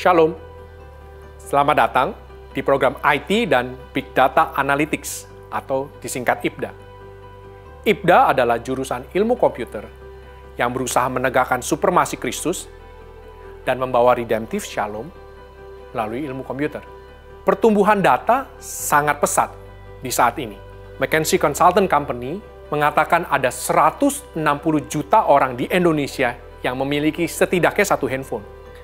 Shalom, selamat datang di program IT dan Big Data Analytics atau disingkat IBDA. IBDA adalah jurusan ilmu komputer yang berusaha menegakkan supremasi Kristus dan membawa redemptive shalom melalui ilmu komputer. Pertumbuhan data sangat pesat di saat ini. McKinsey Consultant Company mengatakan ada 160 juta orang di Indonesia yang memiliki setidaknya satu handphone.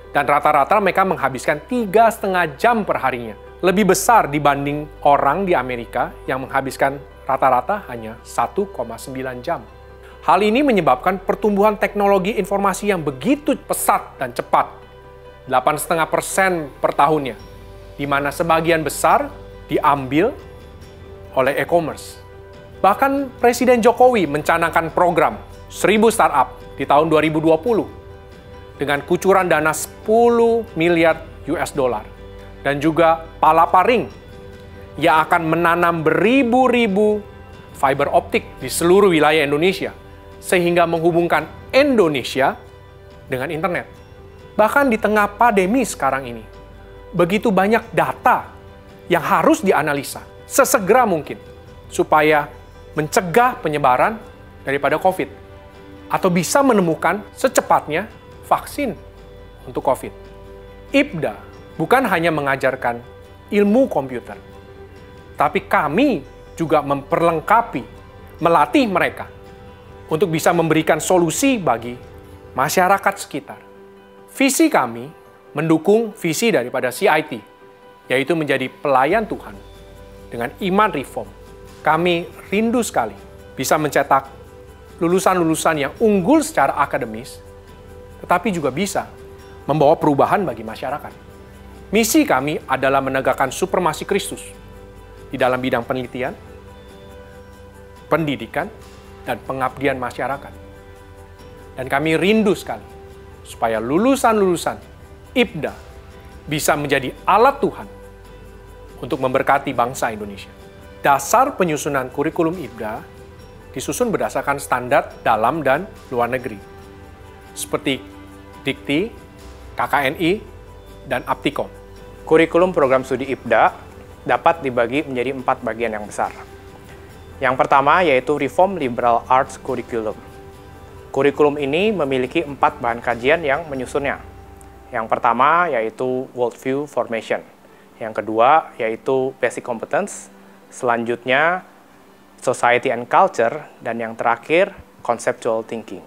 Dan rata-rata mereka menghabiskan 3,5 jam per harinya. Lebih besar dibanding orang di Amerika yang menghabiskan rata-rata hanya 1,9 jam. Hal ini menyebabkan pertumbuhan teknologi informasi yang begitu pesat dan cepat. 8,5% per tahunnya. Di mana sebagian besar diambil oleh e-commerce. Bahkan Presiden Jokowi mencanangkan program 1000 startup di tahun 2020. Dengan kucuran dana 10 miliar US dollar. Dan juga Palaparing yang akan menanam beribu-ribu fiber optik di seluruh wilayah Indonesia. Sehingga menghubungkan Indonesia dengan internet. Bahkan di tengah pandemi sekarang ini, begitu banyak data yang harus dianalisa sesegera mungkin supaya mencegah penyebaran daripada COVID. Atau bisa menemukan secepatnya vaksin untuk COVID. IBDA bukan hanya mengajarkan ilmu komputer, tapi kami juga memperlengkapi, melatih mereka untuk bisa memberikan solusi bagi masyarakat sekitar. Visi kami mendukung visi daripada CIT, yaitu menjadi pelayan Tuhan dengan iman reform. Kami rindu sekali bisa mencetak lulusan-lulusan yang unggul secara akademis, tetapi juga bisa membawa perubahan bagi masyarakat. Misi kami adalah menegakkan supremasi Kristus di dalam bidang penelitian, pendidikan, dan pengabdian masyarakat. Dan kami rindu sekali supaya lulusan-lulusan IBDA bisa menjadi alat Tuhan untuk memberkati bangsa Indonesia. Dasar penyusunan kurikulum IBDA disusun berdasarkan standar dalam dan luar negeri, seperti Dikti, KKNI, dan Aptikom. Kurikulum program studi IBDA dapat dibagi menjadi 4 bagian yang besar. Yang pertama yaitu Reform Liberal Arts Curriculum. Kurikulum ini memiliki 4 bahan kajian yang menyusunnya. Yang pertama yaitu Worldview Formation. Yang kedua yaitu Basic Competence. Selanjutnya Society and Culture. Dan yang terakhir Conceptual Thinking.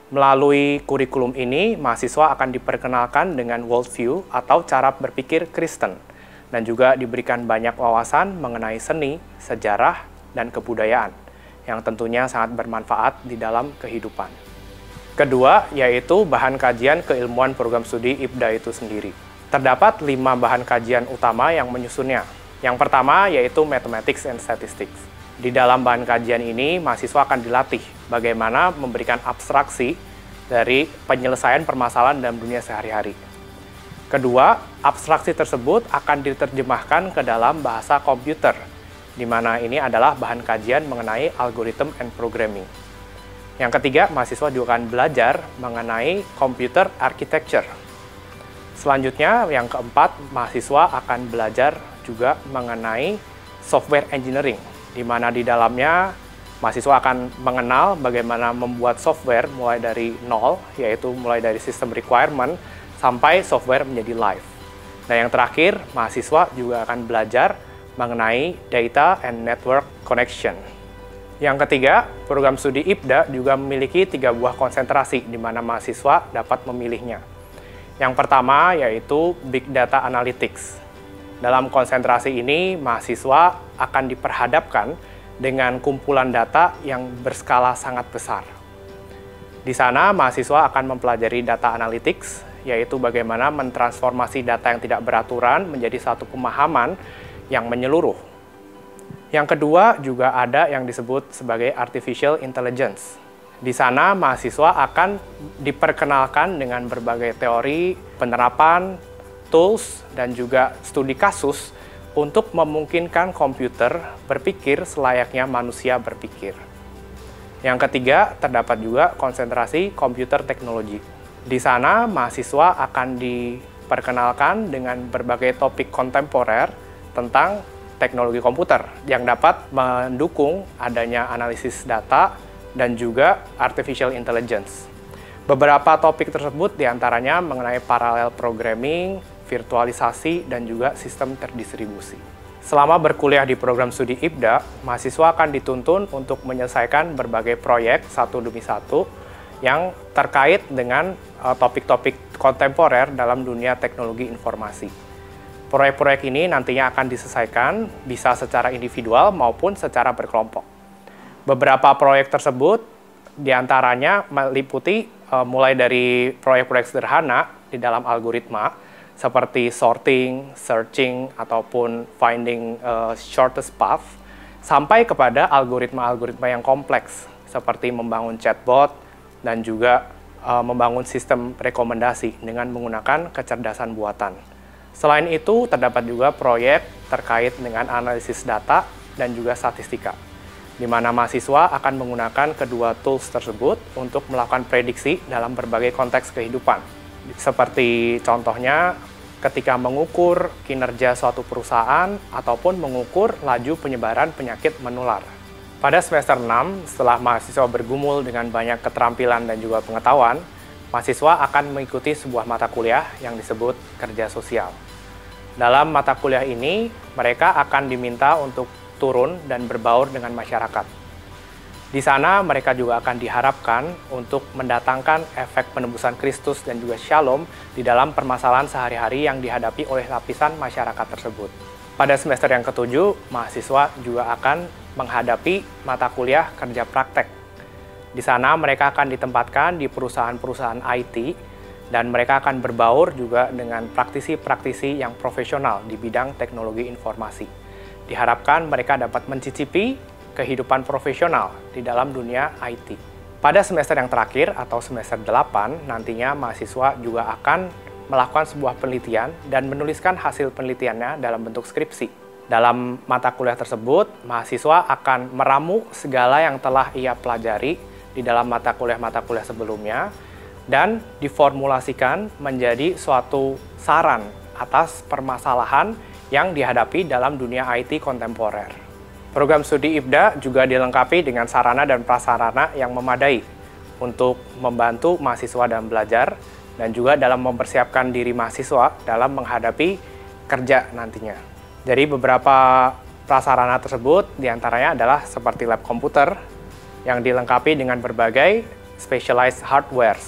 Melalui kurikulum ini, mahasiswa akan diperkenalkan dengan worldview atau cara berpikir Kristen, dan juga diberikan banyak wawasan mengenai seni, sejarah, dan kebudayaan, yang tentunya sangat bermanfaat di dalam kehidupan. Kedua, yaitu bahan kajian keilmuan program studi IBDA itu sendiri. Terdapat 5 bahan kajian utama yang menyusunnya. Yang pertama, yaitu Mathematics and Statistics. Di dalam bahan kajian ini, mahasiswa akan dilatih bagaimana memberikan abstraksi dari penyelesaian permasalahan dalam dunia sehari-hari. Kedua, abstraksi tersebut akan diterjemahkan ke dalam bahasa komputer, di mana ini adalah bahan kajian mengenai algorithm and programming. Yang ketiga, mahasiswa juga akan belajar mengenai computer architecture. Selanjutnya, yang keempat, mahasiswa akan belajar juga mengenai software engineering, di mana di dalamnya mahasiswa akan mengenal bagaimana membuat software mulai dari nol, yaitu mulai dari sistem requirement sampai software menjadi live. Nah, yang terakhir, mahasiswa juga akan belajar mengenai data and network connection. Yang ketiga, program studi IBDA juga memiliki 3 buah konsentrasi di mana mahasiswa dapat memilihnya. Yang pertama yaitu Big Data Analytics. Dalam konsentrasi ini, mahasiswa akan diperhadapkan dengan kumpulan data yang berskala sangat besar. Di sana, mahasiswa akan mempelajari data analytics, yaitu bagaimana mentransformasi data yang tidak beraturan menjadi satu pemahaman yang menyeluruh. Yang kedua, juga ada yang disebut sebagai Artificial Intelligence. Di sana, mahasiswa akan diperkenalkan dengan berbagai teori, penerapan, tools, dan juga studi kasus untuk memungkinkan komputer berpikir selayaknya manusia berpikir. Yang ketiga, terdapat juga konsentrasi komputer teknologi. Di sana, mahasiswa akan diperkenalkan dengan berbagai topik kontemporer tentang teknologi komputer yang dapat mendukung adanya analisis data dan juga artificial intelligence. Beberapa topik tersebut diantaranya mengenai parallel programming, virtualisasi, dan juga sistem terdistribusi. Selama berkuliah di program studi IPDA, mahasiswa akan dituntun untuk menyelesaikan berbagai proyek satu demi satu yang terkait dengan topik-topik kontemporer dalam dunia teknologi informasi. Proyek-proyek ini nantinya akan diselesaikan bisa secara individual maupun secara berkelompok. Beberapa proyek tersebut diantaranya meliputi mulai dari proyek-proyek sederhana di dalam algoritma seperti sorting, searching, ataupun finding shortest path, sampai kepada algoritma-algoritma yang kompleks seperti membangun chatbot dan juga membangun sistem rekomendasi dengan menggunakan kecerdasan buatan. Selain itu, terdapat juga proyek terkait dengan analisis data dan juga statistika, di mana mahasiswa akan menggunakan kedua tools tersebut untuk melakukan prediksi dalam berbagai konteks kehidupan. Seperti contohnya, ketika mengukur kinerja suatu perusahaan ataupun mengukur laju penyebaran penyakit menular. Pada semester 6, setelah mahasiswa bergumul dengan banyak keterampilan dan juga pengetahuan, mahasiswa akan mengikuti sebuah mata kuliah yang disebut kerja sosial. Dalam mata kuliah ini, mereka akan diminta untuk turun dan berbaur dengan masyarakat. Di sana, mereka juga akan diharapkan untuk mendatangkan efek penebusan Kristus dan juga Shalom di dalam permasalahan sehari-hari yang dihadapi oleh lapisan masyarakat tersebut. Pada semester yang ketujuh, mahasiswa juga akan menghadapi mata kuliah kerja praktek. Di sana, mereka akan ditempatkan di perusahaan-perusahaan IT, dan mereka akan berbaur juga dengan praktisi-praktisi yang profesional di bidang teknologi informasi. Diharapkan mereka dapat mencicipi kehidupan profesional di dalam dunia IT. Pada semester yang terakhir atau semester 8, nantinya mahasiswa juga akan melakukan sebuah penelitian dan menuliskan hasil penelitiannya dalam bentuk skripsi. Dalam mata kuliah tersebut, mahasiswa akan meramu segala yang telah ia pelajari di dalam mata kuliah sebelumnya, dan diformulasikan menjadi suatu saran atas permasalahan yang dihadapi dalam dunia IT kontemporer. Program studi IPDA juga dilengkapi dengan sarana dan prasarana yang memadai untuk membantu mahasiswa dalam belajar dan juga dalam mempersiapkan diri mahasiswa dalam menghadapi kerja nantinya. Jadi beberapa prasarana tersebut diantaranya adalah seperti lab komputer yang dilengkapi dengan berbagai specialized hardware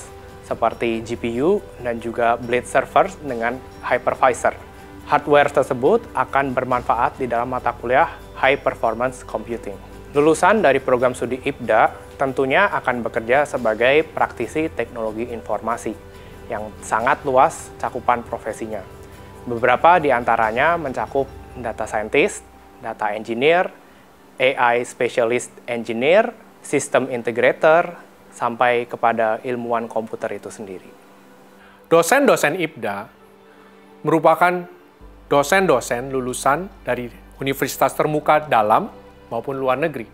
seperti GPU dan juga blade server dengan hypervisor. Hardware tersebut akan bermanfaat di dalam mata kuliah High Performance Computing. Lulusan dari program studi IPDA tentunya akan bekerja sebagai praktisi teknologi informasi yang sangat luas cakupan profesinya. Beberapa di antaranya mencakup data scientist, data engineer, AI specialist engineer, system integrator, sampai kepada ilmuwan komputer itu sendiri. Dosen-dosen IPDA merupakan dosen-dosen lulusan dari universitas termuka dalam maupun luar negeri.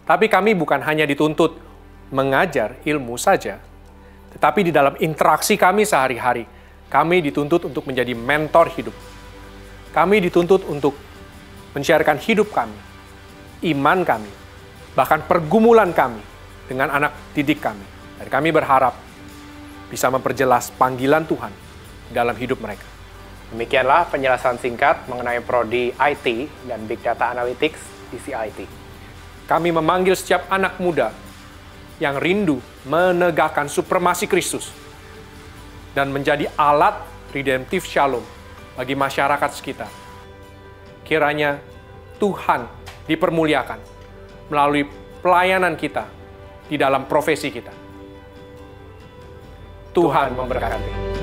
Tapi kami bukan hanya dituntut mengajar ilmu saja, tetapi di dalam interaksi kami sehari-hari, kami dituntut untuk menjadi mentor hidup. Kami dituntut untuk men-sharekan hidup kami, iman kami, bahkan pergumulan kami dengan anak didik kami. Dan kami berharap bisa memperjelas panggilan Tuhan dalam hidup mereka. Demikianlah penjelasan singkat mengenai prodi IT dan Big Data Analytics di CIT. Kami memanggil setiap anak muda yang rindu menegakkan supremasi Kristus dan menjadi alat redemptif Shalom bagi masyarakat sekitar. Kiranya Tuhan dipermuliakan melalui pelayanan kita di dalam profesi kita. Tuhan memberkati.